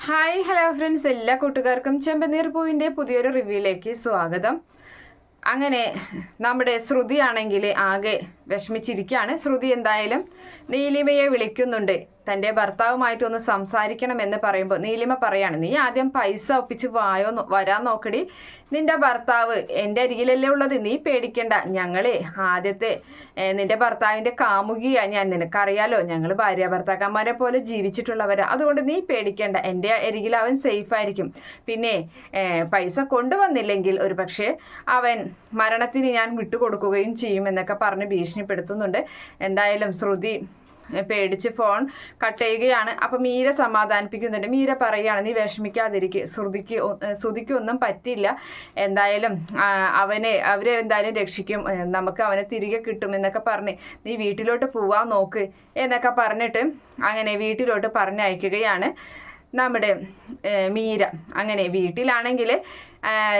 Hi hello friends, എല്ലാ കൂട്ടുകാർക്കും ചെമ്പനീർ പൂവിൻ്റെ പുതിയൊരു റിവ്യൂയിലേക്ക് സ്വാഗതം. അങ്ങനെ നമ്മുടെ ശ്രുതി ആണെങ്കിൽ ആകെ വിഷമിച്ചിരിക്കുകയാണ്. ശ്രുതി എന്തായാലും നീലിമയെ വിളിക്കുന്നുണ്ട്. തൻ്റെ ഭർത്താവുമായിട്ടൊന്ന് സംസാരിക്കണമെന്ന് പറയുമ്പോൾ നീലിമ പറയാണ്, നീ ആദ്യം പൈസ ഒപ്പിച്ച് വരാൻ നോക്കടി. നിന്റെ ഭർത്താവ് എൻ്റെ അരികിലല്ലേ ഉള്ളത്, നീ പേടിക്കണ്ട. ഞങ്ങളെ ആദ്യത്തെ നിന്റെ ഭർത്താവിൻ്റെ കാമുകിയാണ് ഞാൻ, നിനക്കറിയാലോ. ഞങ്ങൾ ഭാര്യ ഭർത്താക്കന്മാരെ പോലെ ജീവിച്ചിട്ടുള്ളവരാ. അതുകൊണ്ട് നീ പേടിക്കണ്ട, എൻ്റെ അരികിൽ അവൻ സേഫ് ആയിരിക്കും. പിന്നെ പൈസ കൊണ്ടുവന്നില്ലെങ്കിൽ ഒരു പക്ഷേ അവൻ മരണത്തിന് ഞാൻ വിട്ടുകൊടുക്കുകയും ചെയ്യും എന്നൊക്കെ പറഞ്ഞ് ഭീഷണിപ്പെടുത്തുന്നുണ്ട്. എന്തായാലും ശ്രുതി പേടിച്ച് ഫോൺ കട്ട് ചെയ്യുകയാണ്. അപ്പം മീര സമാധാനിപ്പിക്കുന്നുണ്ട്. മീര പറയുകയാണ്, നീ വിഷമിക്കാതിരിക്കുക, ശ്രുതിക്ക് ഒന്നും പറ്റില്ല. എന്തായാലും അവരെ എന്തായാലും രക്ഷിക്കും, നമുക്ക് അവനെ തിരികെ കിട്ടും എന്നൊക്കെ പറഞ്ഞ് നീ വീട്ടിലോട്ട് പോവാൻ നോക്ക് എന്നൊക്കെ പറഞ്ഞിട്ട് അങ്ങനെ വീട്ടിലോട്ട് പറഞ്ഞയക്കുകയാണ് നമ്മുടെ മീര. അങ്ങനെ വീട്ടിലാണെങ്കിൽ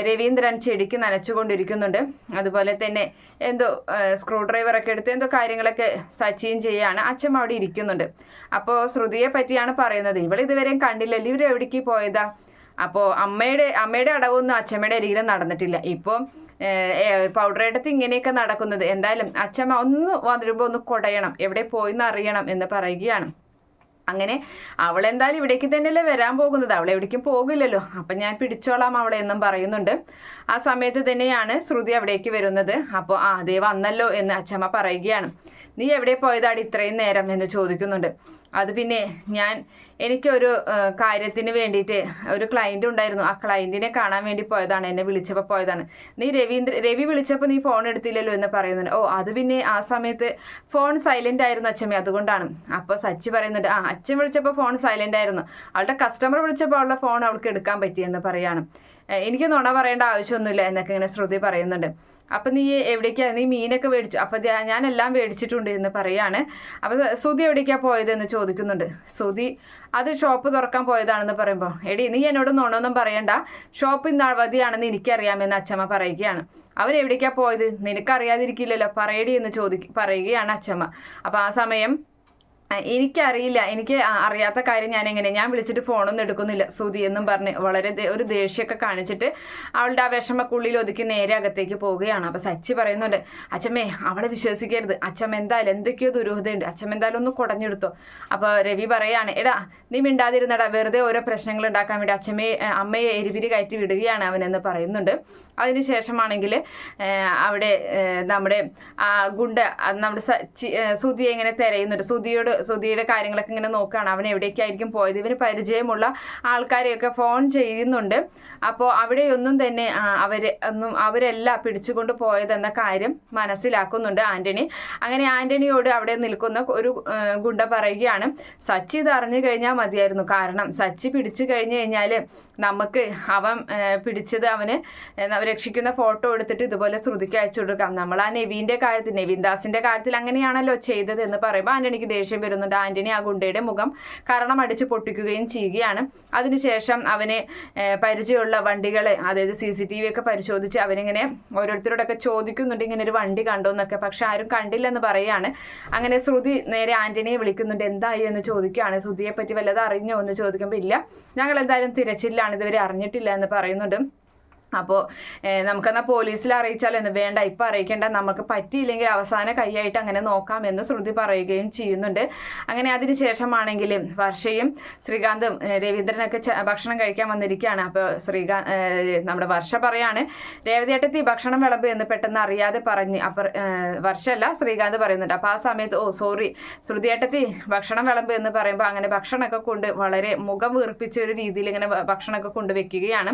രവീന്ദ്രൻ ചെടിക്ക് നനച്ചുകൊണ്ടിരിക്കുന്നുണ്ട്. അതുപോലെ തന്നെ എന്തോ സ്ക്രൂ ഡ്രൈവറൊക്കെ എടുത്ത് എന്തോ കാര്യങ്ങളൊക്കെ സച്ചിയും ചെയ്യാണ്. അച്ഛൻ അവിടെ ഇരിക്കുന്നുണ്ട്. അപ്പോൾ ശ്രുതിയെ പറ്റിയാണ് പറയുന്നത്. ഇവളിതുവരെയും കണ്ടില്ലല്ലോ, ഇവർ എവിടേക്ക് പോയതാ? അപ്പോൾ അമ്മയുടെ അടവൊന്നും അച്ഛമ്മയുടെ അരികിലും നടന്നിട്ടില്ല. ഇപ്പോൾ പൗഡറേട്ടത്ത് ഇങ്ങനെയൊക്കെ നടക്കുന്നത്. എന്തായാലും അച്ഛമ്മ ഒന്ന് വരുമ്പോൾ ഒന്ന് കൊടയണം, എവിടെ പോയിന്ന് അറിയണം എന്ന് പറയുകയാണ്. അങ്ങനെ അവളെന്തായാലും ഇവിടേക്ക് തന്നെയല്ലേ വരാൻ പോകുന്നത്, അവൾ എവിടേക്കും പോകില്ലല്ലോ, അപ്പം ഞാൻ പിടിച്ചോളാം അവളെ എന്നും പറയുന്നുണ്ട്. ആ സമയത്ത് തന്നെയാണ് ശ്രുതി അവിടേക്ക് വരുന്നത്. അപ്പോൾ അതേ വന്നല്ലോ എന്ന് അച്ഛമ്മ പറയുകയാണ്. നീ എവിടെ പോയതാടി ഇത്രയും നേരം എന്ന് ചോദിക്കുന്നുണ്ട്. അത് പിന്നെ എനിക്കൊരു കാര്യത്തിന് വേണ്ടിയിട്ട് ഒരു ക്ലയൻറ്റ് ഉണ്ടായിരുന്നു, ആ ക്ലയൻറ്റിനെ കാണാൻ വേണ്ടി പോയതാണ്, എന്നെ വിളിച്ചപ്പോൾ പോയതാണ്. നീ രവി വിളിച്ചപ്പോൾ നീ ഫോൺ എടുത്തില്ലല്ലോ എന്ന് പറയുന്നുണ്ട്. ഓ അത് പിന്നെ ആ സമയത്ത് ഫോൺ സൈലൻ്റ് ആയിരുന്നു അച്ഛമ്മ, അതുകൊണ്ടാണ്. അപ്പോൾ സച്ചി പറയുന്നുണ്ട്, അച്ഛൻ വിളിച്ചപ്പോൾ ഫോൺ സൈലൻ്റ് ആയിരുന്നു, അവളുടെ കസ്റ്റമർ വിളിച്ചപ്പോൾ അവളുടെ ഫോൺ അവൾക്ക് എടുക്കാൻ പറ്റിയെന്ന് പറയാണ്. എനിക്ക് നുണ പറയേണ്ട ആവശ്യമൊന്നുമില്ല എന്നൊക്കെ ഇങ്ങനെ ശ്രുതി പറയുന്നുണ്ട്. അപ്പം നീ എവിടേക്കാണ്, നീ മീനൊക്കെ മേടിച്ചു? അപ്പം ഞാനെല്ലാം മേടിച്ചിട്ടുണ്ട് എന്ന് പറയാണ്. അപ്പം ശ്രുതി എവിടേക്കാണ് പോയതെന്ന് ചോദിക്കുന്നുണ്ട്. ശ്രുതി അത് ഷോപ്പ് തുറക്കാൻ പോയതാണെന്ന് പറയുമ്പോൾ, എടി നീ എന്നോട് നുണൊന്നും പറയണ്ട, ഷോപ്പ് ഇന്ന് അവധിയാണെന്ന് എനിക്കറിയാമെന്ന് അച്ഛമ്മ പറയുകയാണ്. അവരെവിടേക്കാണ് പോയത്, നിനക്കറിയാതിരിക്കില്ലല്ലോ, പറയടി എന്ന് പറയുകയാണ് അച്ഛമ്മ. അപ്പം ആ സമയം എനിക്കറിയില്ല, എനിക്ക് അറിയാത്ത കാര്യം ഞാൻ വിളിച്ചിട്ട് ഫോണൊന്നും എടുക്കുന്നില്ല ശ്രുതി എന്നും പറഞ്ഞ് വളരെ ഒരു ദേഷ്യമൊക്കെ കാണിച്ചിട്ട് അവളുടെ ആ വിഷമക്കുള്ളിൽ ഒതുക്കി നേരെ അകത്തേക്ക് പോവുകയാണ്. അപ്പോൾ സച്ചി പറയുന്നുണ്ട്, അച്ഛമ്മേ അവളെ വിശ്വസിക്കരുത്, അച്ഛമ്മ എന്തായാലും എന്തൊക്കെയോ ദുരൂഹതയുണ്ട്, അച്ഛമ്മ എന്തായാലും ഒന്ന് കുടഞ്ഞെടുത്തോ. അപ്പോൾ രവി പറയാണ്, എടാ നീ മിണ്ടാതിരുന്നടാ, വെറുതെ ഓരോ പ്രശ്നങ്ങൾ ഉണ്ടാക്കാൻ വേണ്ടി അമ്മയെ എരിപിരി കയറ്റി വിടുകയാണ് അവനെന്ന് പറയുന്നുണ്ട്. അതിനുശേഷമാണെങ്കിൽ അവിടെ നമ്മുടെ നമ്മുടെ ശ്രുതിയെ ഇങ്ങനെ തിരയുന്നുണ്ട്. ശ്രുതിയുടെ കാര്യങ്ങളൊക്കെ ഇങ്ങനെ നോക്കുകയാണ്, അവൻ എവിടേക്കായിരിക്കും പോയത്. ഇവന് പരിചയമുള്ള ആൾക്കാരെയൊക്കെ ഫോൺ ചെയ്യുന്നുണ്ട്. അപ്പോൾ അവിടെയൊന്നും തന്നെ അവരല്ല പിടിച്ചുകൊണ്ട് പോയതെന്ന കാര്യം മനസ്സിലാക്കുന്നുണ്ട് ആന്റണി. അങ്ങനെ ആന്റണിയോട് അവിടെ നിൽക്കുന്ന ഒരു ഗുണ്ട പറയുകയാണ്, സച്ചി ഇത് അറിഞ്ഞു കഴിഞ്ഞാൽ മതിയായിരുന്നു, കാരണം സച്ചി പിടിച്ചു കഴിഞ്ഞു കഴിഞ്ഞാൽ നമുക്ക് അവൻ പിടിച്ചത് അവന് രക്ഷിക്കുന്ന ഫോട്ടോ എടുത്തിട്ട് ഇതുപോലെ ശ്രുതിക്ക് അയച്ചു കൊടുക്കാം. നമ്മൾ ആ നെവീൻ ദാസിന്റെ കാര്യത്തിൽ അങ്ങനെയാണല്ലോ ചെയ്തത് എന്ന് പറയുമ്പോൾ ആന്റണിക്ക് ദേഷ്യം വരുന്നുണ്ട്. ആന്റണി ആ ഗുണ്ടയുടെ മുഖം കാരണം അടിച്ച് പൊട്ടിക്കുകയും ചെയ്യുകയാണ്. അതിനുശേഷം അവന് പരിചയമുള്ള വണ്ടികളെ, അതായത് CCTV ഒക്കെ പരിശോധിച്ച് അവനിങ്ങനെ ഓരോരുത്തരോടൊക്കെ ചോദിക്കുന്നുണ്ട്, ഇങ്ങനെ ഒരു വണ്ടി കണ്ടോ എന്നൊക്കെ. പക്ഷെ ആരും കണ്ടില്ലെന്ന് പറയാണ്. അങ്ങനെ ശ്രുതി നേരെ ആന്റണിയെ വിളിക്കുന്നുണ്ട്, എന്തായി എന്ന് ചോദിക്കുകയാണ്. ശ്രുതിയെ പറ്റി വല്ലതും അറിഞ്ഞോ എന്ന് ചോദിക്കുമ്പോൾ ഇല്ല, ഞങ്ങൾ എന്തായാലും തിരച്ചിലാണ്, ഇതുവരെ അറിഞ്ഞിട്ടില്ല എന്ന് പറയുന്നുണ്ട്. അപ്പോൾ നമുക്കെന്നാൽ പോലീസിൽ അറിയിച്ചാലോ എന്ന്, വേണ്ട ഇപ്പം അറിയിക്കേണ്ട, നമുക്ക് പറ്റിയില്ലെങ്കിൽ അവസാന കൈയായിട്ട് അങ്ങനെ നോക്കാമെന്ന് ശ്രുതി പറയുകയും ചെയ്യുന്നുണ്ട്. അങ്ങനെ അതിനുശേഷമാണെങ്കിൽ വർഷയും ശ്രീകാന്തും രവീന്ദ്രനൊക്കെ ഭക്ഷണം കഴിക്കാൻ വന്നിരിക്കുകയാണ്. അപ്പോൾ നമ്മുടെ വർഷ പറയാണ്, രേവതിയേട്ടത്തി ഭക്ഷണം വിളമ്പ് എന്ന് പെട്ടെന്ന് അറിയാതെ പറഞ്ഞ്. അപ്പോൾ വർഷല്ല ശ്രീകാന്ത് പറയുന്നുണ്ട്. അപ്പോൾ ആ സമയത്ത് സോറി ശ്രുതിയേട്ടത്തി ഭക്ഷണം വിളമ്പ് എന്ന് പറയുമ്പോൾ അങ്ങനെ ഭക്ഷണമൊക്കെ കൊണ്ട് വളരെ മുഖം വീർപ്പിച്ച ഒരു രീതിയിൽ ഇങ്ങനെ ഭക്ഷണമൊക്കെ കൊണ്ടുവയ്ക്കുകയാണ്.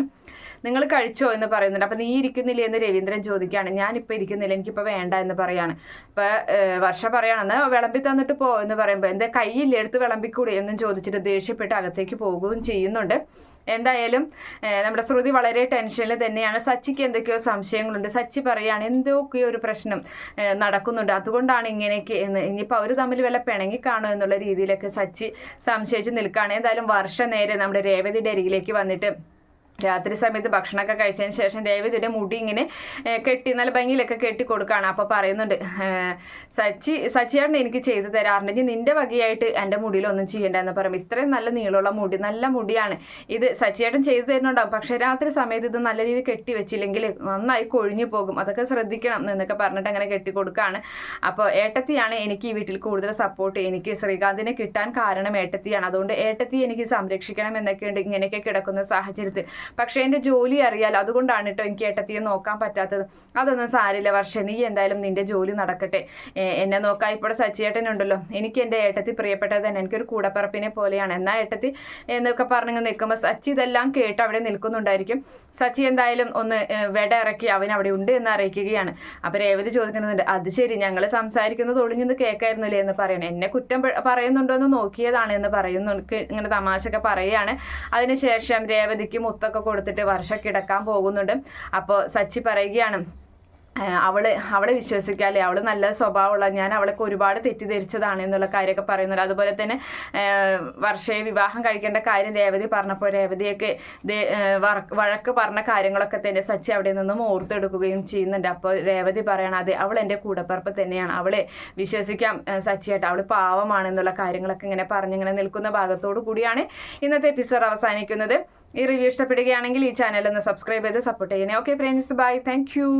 നിങ്ങൾ കഴിച്ചോ എന്ന് പറയുന്നുണ്ട്. അപ്പം നീ ഇരിക്കുന്നില്ലേ എന്ന് രവീന്ദ്രൻ ചോദിക്കുകയാണ്. ഞാനിപ്പോൾ ഇരിക്കുന്നില്ല, എനിക്കിപ്പോൾ വേണ്ട എന്ന് പറയാണ്. അപ്പോൾ വർഷ പറയണമെന്ന് വിളമ്പി തന്നിട്ട് പോ എന്ന് പറയുമ്പോൾ, എന്താ കയ്യിൽ എടുത്ത് വിളമ്പിക്കൂടി എന്നും ചോദിച്ചിട്ട് ദേഷ്യപ്പെട്ട് അകത്തേക്ക് പോകുകയും ചെയ്യുന്നുണ്ട്. എന്തായാലും നമ്മുടെ ശ്രുതി വളരെ ടെൻഷനിൽ തന്നെയാണ്. സച്ചിക്ക് എന്തൊക്കെയോ സംശയങ്ങളുണ്ട്. സച്ചി പറയാണ്, എന്തൊക്കെയോ ഒരു പ്രശ്നം നടക്കുന്നുണ്ട്, അതുകൊണ്ടാണ് ഇങ്ങനെയൊക്കെ എന്ന്. ഇനിയിപ്പോൾ അവർ തമ്മിൽ വല്ല പിണങ്ങിക്കാണോ എന്നുള്ള രീതിയിലൊക്കെ സച്ചി സംശയിച്ച് നിൽക്കുകയാണ്. എന്തായാലും വർഷ നേരെ നമ്മുടെ രേവതിയുടെ അരികിലേക്ക് വന്നിട്ട് രാത്രി സമയത്ത് ഭക്ഷണമൊക്കെ കഴിച്ചതിന് ശേഷം രേവതിയുടെ മുടി ഇങ്ങനെ കെട്ടി നല്ല ഭംഗിയിലൊക്കെ കെട്ടി കൊടുക്കുകയാണ്. അപ്പോൾ പറയുന്നുണ്ട്, സച്ചിയാണ് എനിക്ക് ചെയ്തു തരാറുണ്ടെങ്കിൽ നിന്റെ വകയായിട്ട് എൻ്റെ മുടിയിലൊന്നും ചെയ്യണ്ടെന്ന് പറയും. ഇത്രയും നല്ല നീളമുള്ള മുടി, നല്ല മുടിയാണ് ഇത്, സച്ചിയേട്ടൻ ചെയ്തു തരുന്നുണ്ടാവും. പക്ഷെ രാത്രി സമയത്ത് ഇത് നല്ല രീതിയിൽ കെട്ടി വെച്ചില്ലെങ്കിൽ നന്നായി കൊഴിഞ്ഞു പോകും, അതൊക്കെ ശ്രദ്ധിക്കണം എന്നൊക്കെ പറഞ്ഞിട്ട് അങ്ങനെ കെട്ടി കൊടുക്കുകയാണ്. അപ്പോൾ ഏട്ടത്തിയാണ് എനിക്ക് ഈ വീട്ടിൽ കൂടുതൽ സപ്പോർട്ട്, എനിക്ക് ശ്രീകാന്തിനെ കിട്ടാൻ കാരണം ഏട്ടത്തിയാണ്, അതുകൊണ്ട് ഏട്ടത്തി എനിക്ക് സംരക്ഷിക്കണം എന്നൊക്കെയുണ്ട് ഇങ്ങനെയൊക്കെ കിടക്കുന്ന സാഹചര്യത്തിൽ. പക്ഷേ എൻ്റെ ജോലി അറിയാലോ, അതുകൊണ്ടാണ് കേട്ടോ എനിക്ക് ഏട്ടത്തിയെ നോക്കാൻ പറ്റാത്തത്. അതൊന്നും സാരില്ല വർഷ, നീ എന്തായാലും നിന്റെ ജോലി നടക്കട്ടെ. എന്നെ നോക്കാൻ ഇപ്പോൾ സച്ചിയേട്ടനുണ്ടല്ലോ, എനിക്ക് എൻ്റെ ഏട്ടത്തി പ്രിയപ്പെട്ടത് തന്നെ, എനിക്കൊരു കൂടപ്പിറപ്പിനെ പോലെയാണ്. എന്നാൽ ഏട്ടത്തി എന്നൊക്കെ പറഞ്ഞു നിൽക്കുമ്പോൾ സച്ചി ഇതെല്ലാം കേട്ട് അവിടെ നിൽക്കുന്നുണ്ടായിരിക്കും. സച്ചി എന്തായാലും ഒന്ന് വെട ഇറക്കി അവൻ അവിടെ ഉണ്ട് എന്ന് അറിയിക്കുകയാണ്. അപ്പോൾ രേവതി ചോദിക്കുന്നുണ്ട്, അത് ശരി, ഞങ്ങൾ സംസാരിക്കുന്നത് ഒളിഞ്ഞെന്ന് കേൾക്കായിരുന്നില്ലേ എന്ന് പറയണം. എന്നെ കുറ്റം പറയുന്നുണ്ടോ എന്ന് നോക്കിയതാണ് എന്ന് പറയുന്നു, ഇങ്ങനെ തമാശയൊക്കെ പറയുകയാണ്. അതിനുശേഷം രേവതിക്ക് മുത്തൊക്കെ കൊടുത്തിട്ട് വർഷ കിടക്കാൻ പോകുന്നുണ്ട്. അപ്പോൾ സച്ചി പറയുകയാണ്, അവളെ വിശ്വസിക്കാല്ലേ, അവള് നല്ല സ്വഭാവമുള്ള, ഞാൻ അവൾക്ക് ഒരുപാട് തെറ്റിദ്ധരിച്ചതാണ് എന്നുള്ള കാര്യമൊക്കെ പറയുന്നുണ്ട്. അതുപോലെ തന്നെ വർഷയെ വിവാഹം കഴിക്കേണ്ട കാര്യം രേവതി പറഞ്ഞപ്പോൾ രേവതിയൊക്കെ വഴക്ക് പറഞ്ഞ കാര്യങ്ങളൊക്കെ തന്നെ സച്ചി അവിടെ നിന്നും ഓർത്തെടുക്കുകയും ചെയ്യുന്നുണ്ട്. അപ്പോൾ രേവതി പറയണം, അതെ, അവൾ എൻ്റെ കൂടപ്പിറപ്പ് തന്നെയാണ്, അവളെ വിശ്വസിക്കാം സച്ചിയായിട്ട്, അവൾ പാവമാണെന്നുള്ള കാര്യങ്ങളൊക്കെ ഇങ്ങനെ പറഞ്ഞിങ്ങനെ നിൽക്കുന്ന ഭാഗത്തോടു കൂടിയാണ് ഇന്നത്തെ എപ്പിസോഡ് അവസാനിക്കുന്നത്. ഈ റിവ്യൂ ഇഷ്ടപ്പെടുകയാണെങ്കിൽ ഈ ചാനൽ ഒന്ന് സബ്സ്ക്രൈബ് ചെയ്ത് സപ്പോർട്ട് ചെയ്യണേ. Okay friends, bye, thank U.